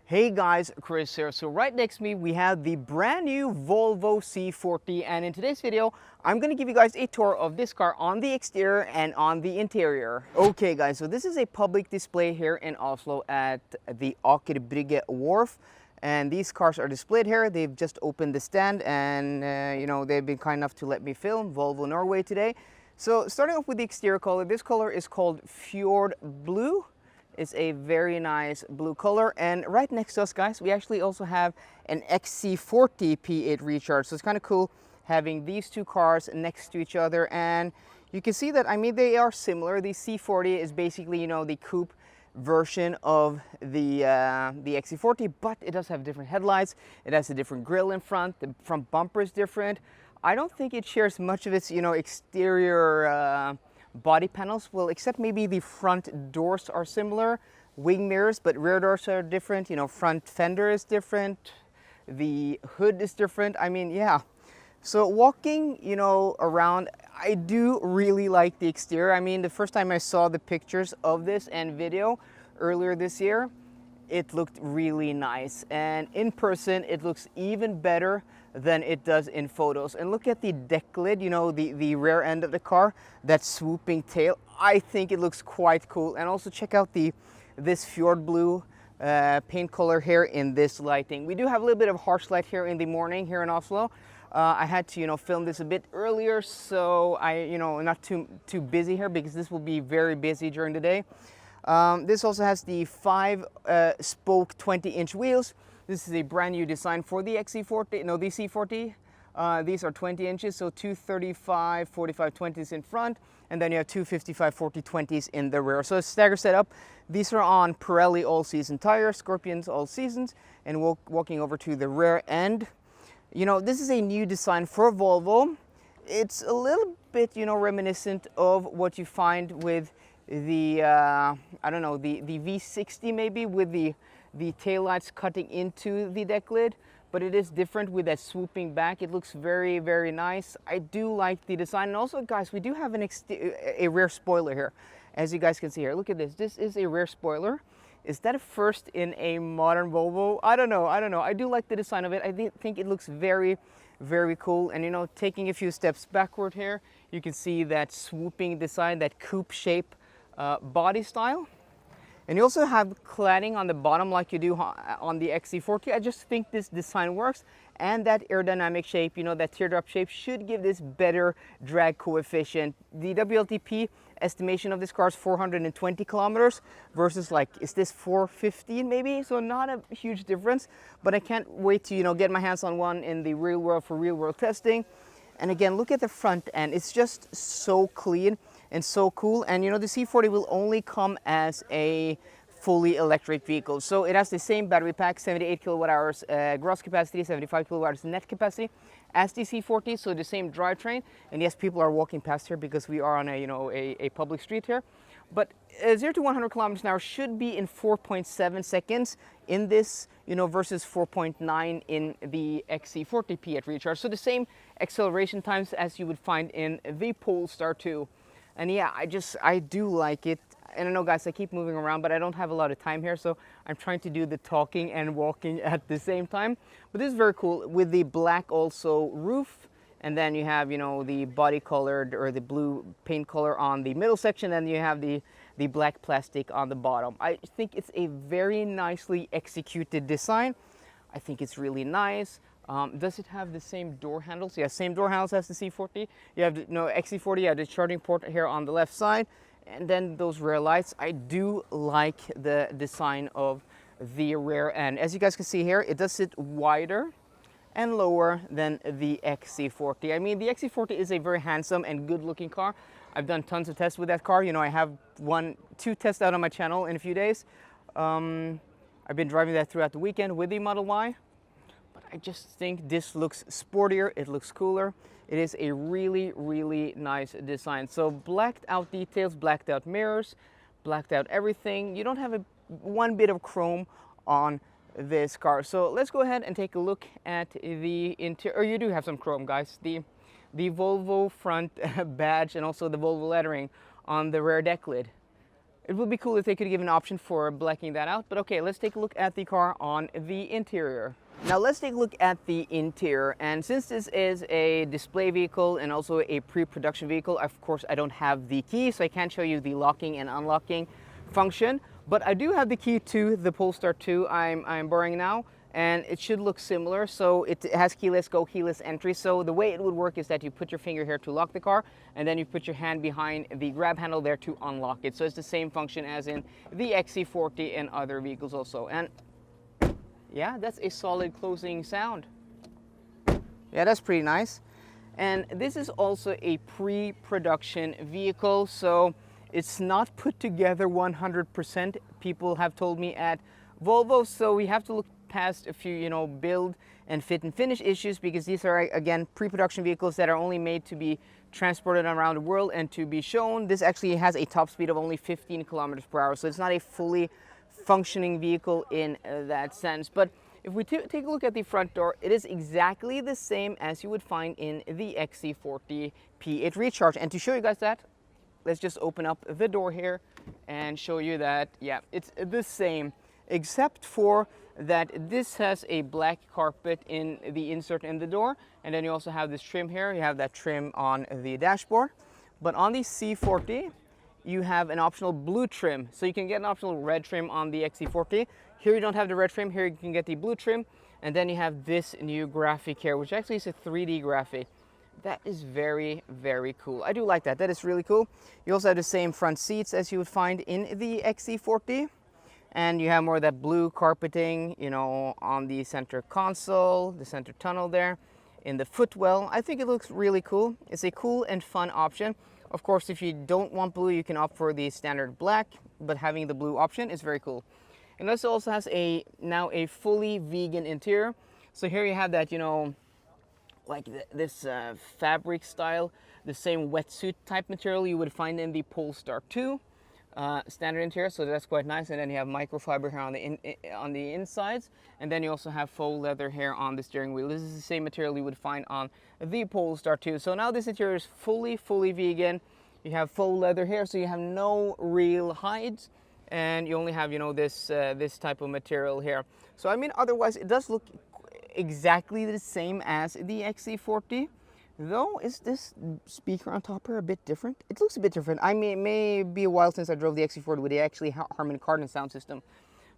Hey guys, Kris here. So right next to me we have the brand new Volvo C40, and in today's video I'm going to give you guys a tour of this car on the exterior and on the interior. Okay guys, so this is a public display here in Oslo at the Aker Brygge Wharf, and these cars are displayed here. They've just opened the stand and they've been kind enough to let me film Volvo Norway today. So starting off with the exterior color, this color is called Fjord Blue. It's a very nice blue color, and right next to us guys we actually also have an XC40 P8 Recharge. So it's kind of cool having these two cars next to each other, and you can see that they are similar. The C40 is basically the coupe version of the XC40, but it does have different headlights. It has a different grille in front. The front bumper is different. I don't think it shares much of its exterior body panels, well, except maybe the front doors are similar, wing mirrors, but rear doors are different. Front fender is different, the hood is different. Yeah. So walking around, I do really like the exterior. The first time I saw the pictures of this and video earlier this year, it looked really nice, and in person it looks even better than it does in photos. And look at the deck lid, the rear end of the car, that swooping tail. I think it looks quite cool. And also check out this Fjord Blue paint color here in this lighting. We do have a little bit of harsh light here in the morning here in Oslo. I had to film this a bit earlier, so I not too busy here, because this will be very busy during the day. This also has the 5-spoke 20-inch wheels. This is a brand new design for the XC40, the C40. These are 20 inches, so two 35, 45, 20s in front, and then you have two 55, 40, 20s in the rear. So it's stagger setup. These are on Pirelli all-season tires, Scorpions all seasons, and walking over to the rear end. This is a new design for Volvo. It's a little bit, reminiscent of what you find with the the V60 maybe, with the taillights cutting into the deck lid, but it is different with that swooping back. It looks very, very nice. I do like the design. And also guys, we do have a rear spoiler here, as you guys can see here. Look at this. This is a rear spoiler. Is that a first in a modern Volvo? I don't know. I do like the design of it. I think it looks very, very cool. And taking a few steps backward here, you can see that swooping design, that coupe shape body style. And you also have cladding on the bottom like you do on the XC40. I just think this design works, and that aerodynamic shape, that teardrop shape, should give this better drag coefficient. The WLTP estimation of this car is 420 kilometers versus, is this 415 maybe? So not a huge difference, but I can't wait to get my hands on one in the real world for real world testing. And again, look at the front end. It's just so clean and so cool. And the C40 will only come as a fully electric vehicle. So it has the same battery pack, 78 kilowatt hours gross capacity, 75 kilowatt hours net capacity as the C40. So the same drivetrain. And yes, people are walking past here because we are on a public street here. But 0 to 100 kilometers an hour should be in 4.7 seconds in this, versus 4.9 in the XC40 P8 Recharge. So the same acceleration times as you would find in the Polestar 2. And yeah, I do like it. And I know guys, I keep moving around, but I don't have a lot of time here, so I'm trying to do the talking and walking at the same time. But this is very cool with the black also roof. And then you have, the body colored or the blue paint color on the middle section, and you have the black plastic on the bottom. I think it's a very nicely executed design. I think it's really nice. Does it have the same door handles? Yeah, same door handles as the C40. You have the XC40, you have the charging port here on the left side, and then those rear lights. I do like the design of the rear end. As you guys can see here, it does sit wider and lower than the XC40. The XC40 is a very handsome and good looking car. I've done tons of tests with that car. I have 2 tests out on my channel in a few days. I've been driving that throughout the weekend with the Model Y. But I just think this looks sportier, it looks cooler. It is a really, really nice design. So blacked out details, blacked out mirrors, blacked out everything. You don't have one bit of chrome on this car. So let's go ahead and take a look at the interior. You do have some chrome, guys. The Volvo front badge and also the Volvo lettering on the rear deck lid. It would be cool if they could give an option for blacking that out. But okay, let's take a look at the car on the interior. Now let's take a look at the interior. And since this is a display vehicle and also a pre-production vehicle, of course I don't have the key, so I can't show you the locking and unlocking function. But I do have the key to the Polestar 2 I'm borrowing now, and it should look similar. So it has keyless go, keyless entry. So the way it would work is that you put your finger here to lock the car, and then you put your hand behind the grab handle there to unlock it. So it's the same function as in the XC40 and other vehicles also. And yeah, that's a solid closing sound. Yeah, that's pretty nice. And this is also a pre-production vehicle, so it's not put together 100%. People have told me at Volvo, so we have to look past a few, you know, build and fit and finish issues, because these are, again, pre-production vehicles that are only made to be transported around the world and to be shown. This actually has a top speed of only 15 kilometers per hour, so it's not a fully functioning vehicle in that sense. But if we take a look at the front door, it is exactly the same as you would find in the XC40 P8 Recharge. And to show you guys that, let's just open up the door here and show you that, yeah, it's the same, except for that this has a black carpet in the insert in the door, and then you also have this trim here. You have that trim on the dashboard. But on the C40, you have an optional blue trim. So you can get an optional red trim on the XC40. Here you don't have the red trim. Here you can get the blue trim. And then you have this new graphic here, which actually is a 3D graphic. That is very, very cool. I do like that. That is really cool. You also have the same front seats as you would find in the XC40. And you have more of that blue carpeting, you know, on the center console, the center tunnel there, in the footwell. I think it looks really cool. It's a cool and fun option. Of course, if you don't want blue, you can opt for the standard black, but having the blue option is very cool. And this also has now a fully vegan interior. So here you have that, you know, like this fabric style, the same wetsuit type material you would find in the Polestar 2 standard interior. So that's quite nice. And then you have microfiber here on the insides, and then you also have faux leather here on the steering wheel. This is the same material you would find on the Polestar 2. So now this interior is fully vegan. You have faux leather here, so you have no real hides, and you only have, you know, this this type of material here. So I mean, otherwise it does look exactly the same as the XC40. Though, is this speaker on top here a bit different? It looks a bit different. I mean, it may be a while since I drove the XC40 with the actually Harman Kardon sound system.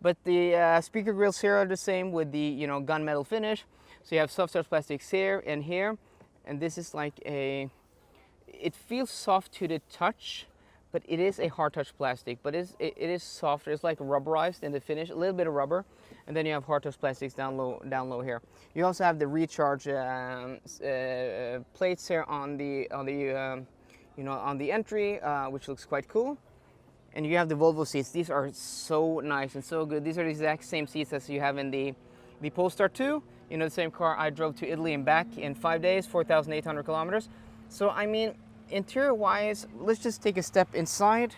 But the speaker grills here are the same with the, you know, gunmetal finish. So you have soft touch plastics here and here. And this is like it feels soft to the touch, but it is a hard touch plastic. But it is softer. It's like rubberized in the finish, a little bit of rubber. And then you have hard touch plastics down low here. You also have the recharge plates here on the you know, on the entry, which looks quite cool. And you have the Volvo seats. These are so nice and so good. These are the exact same seats as you have in the Polestar 2. You know, the same car I drove to Italy and back in 5 days, 4,800 kilometers. So I mean, interior-wise, let's just take a step inside.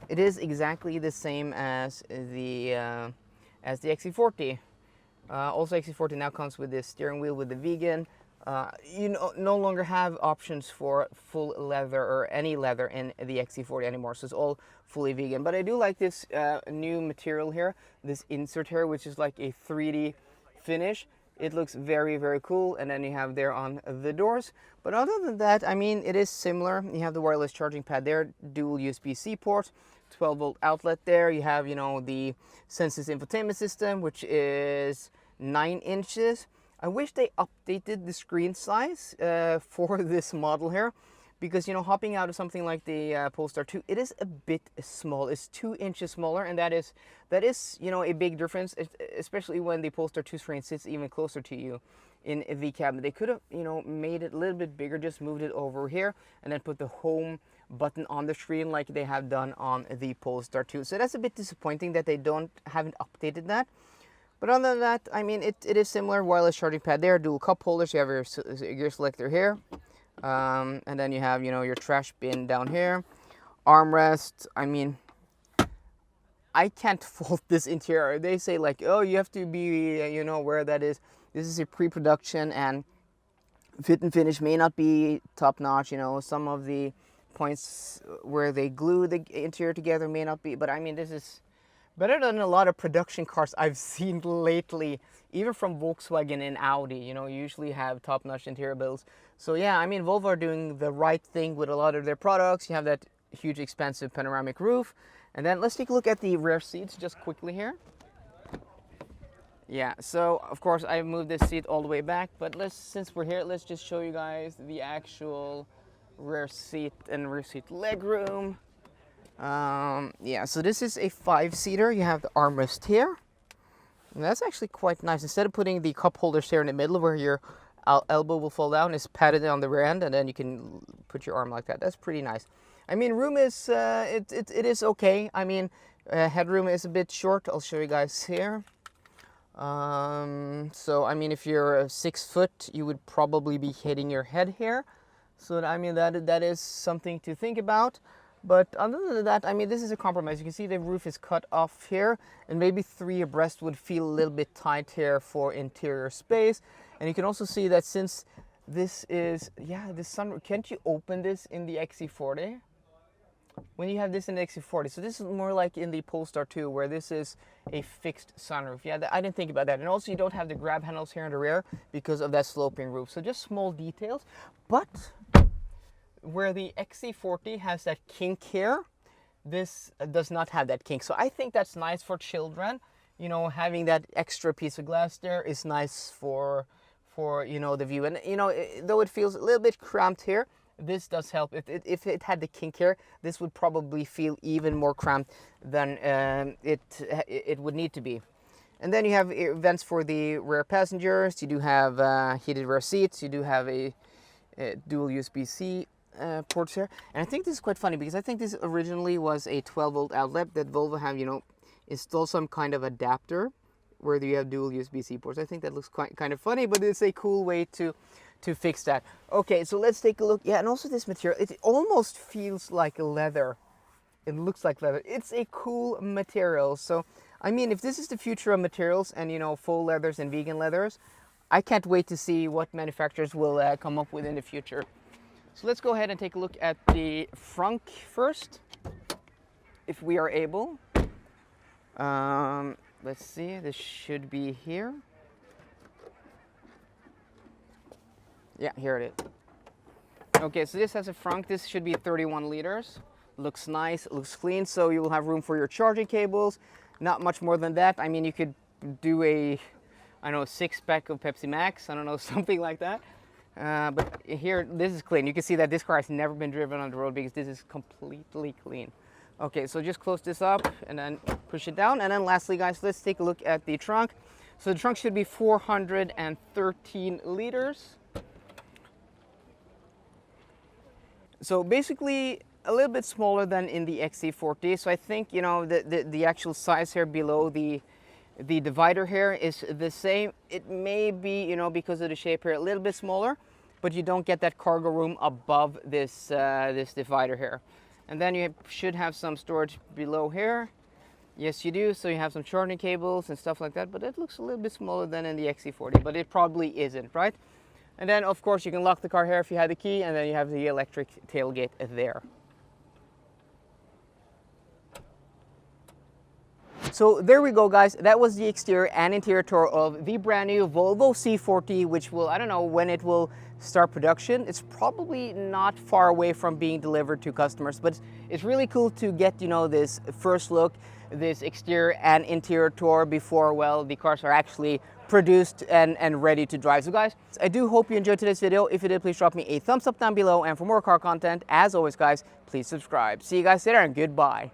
It is exactly the same as the XC40. Also, XC40 now comes with this steering wheel with the vegan. You no longer have options for full leather or any leather in the XC40 anymore, so it's all fully vegan. But I do like this new material here, this insert here, which is like a 3D finish. It looks very, very cool. And then you have there on the doors. But other than that, I mean, it is similar. You have the wireless charging pad there, dual USB-C port, 12-volt outlet there. You have, you know, the Sensus infotainment system, which is 9 inches. I wish they updated the screen size for this model here, because, you know, hopping out of something like the Polestar 2, it is a bit small. It's 2 inches smaller, and that is, you know, a big difference, especially when the Polestar 2 screen sits even closer to you in the cabin. They could have, you know, made it a little bit bigger, just moved it over here, and then put the home button on the screen like they have done on the Polestar 2. So that's a bit disappointing that they haven't updated that. But other than that, I mean, it is similar. Wireless charging pad there, dual cup holders. You have your gear selector here. And then you have, you know, your trash bin down here. Armrest. I mean, I can't fault this interior. They say like, oh, you have to be, you know, where that is. This is a pre-production, and fit and finish may not be top notch. You know, some of the points where they glue the interior together may not be, but I mean, this is better than a lot of production cars I've seen lately, even from Volkswagen and Audi. You know, usually have top-notch interior builds. So yeah, I mean, Volvo are doing the right thing with a lot of their products. You have that huge, expensive panoramic roof. And then let's take a look at the rear seats just quickly here. Yeah, so of course I moved this seat all the way back, but since we're here, let's just show you guys the actual rear seat and rear seat legroom. Yeah, so this is a 5-seater. You have the armrest here, and that's actually quite nice. Instead of putting the cup holders here in the middle where your elbow will fall down, it's padded on the rear end, and then you can put your arm like that. That's pretty nice. I mean, room is it is okay. I mean, headroom is a bit short. I'll show you guys here. So I mean, if you're 6 foot, you would probably be hitting your head here. So I mean, that is something to think about. But other than that, I mean, this is a compromise. You can see the roof is cut off here, and maybe 3 abreast would feel a little bit tight here for interior space. And you can also see that since this is, yeah, the sunroof, can't you open this in the XC40? When you have this in the XC40, so this is more like in the Polestar 2, where this is a fixed sunroof. Yeah, I didn't think about that. And also you don't have the grab handles here in the rear because of that sloping roof. So just small details. But where the XC40 has that kink here, this does not have that kink. So I think that's nice for children. You know, having that extra piece of glass there is nice for you know, the view. And you know, though it feels a little bit cramped here, this does help. If it had the kink here, this would probably feel even more cramped than it would need to be. And then you have vents for the rear passengers. You do have heated rear seats. You do have a dual USB-C ports here. And I think this is quite funny because I think this originally was a 12-volt outlet that Volvo have, you know, installed some kind of adapter where you have dual USB-C ports. I think that looks quite kind of funny, but it's a cool way to fix that. Okay, so let's take a look. Yeah, and also this material, it almost feels like leather. It looks like leather. It's a cool material. So, I mean, if this is the future of materials and, you know, faux leathers and vegan leathers, I can't wait to see what manufacturers will come up with in the future. So let's go ahead and take a look at the frunk first, if we are able. Let's see, this should be here. Yeah, here it is. Okay, so this has a frunk. This should be 31 liters. Looks nice, looks clean. So you will have room for your charging cables. Not much more than that. I mean, you could do a, I don't know, 6-pack of Pepsi Max. I don't know, something like that. But here, this is clean. You can see that this car has never been driven on the road because this is completely clean. Okay, so just close this up and then push it down. And then lastly, guys, let's take a look at the trunk. So the trunk should be 413 liters. So basically a little bit smaller than in the XC40. So I think, you know, the actual size here below the divider here is the same. It may be, you know, because of the shape here, a little bit smaller, but you don't get that cargo room above this this divider here. And then you should have some storage below here. Yes, you do. So you have some charging cables and stuff like that, but it looks a little bit smaller than in the XC40, but it probably isn't, right? And then, of course, you can lock the car here if you had the key, and then you have the electric tailgate there. So there we go, guys. That was the exterior and interior tour of the brand new Volvo C40, which will, I don't know when it will start production. It's probably not far away from being delivered to customers, but it's really cool to get, you know, this first look, this exterior and interior tour before, well, the cars are actually produced and ready to drive. So guys, I do hope you enjoyed today's video. If you did, please drop me a thumbs up down below, and for more car content, as always, guys, please subscribe. See you guys later, and goodbye.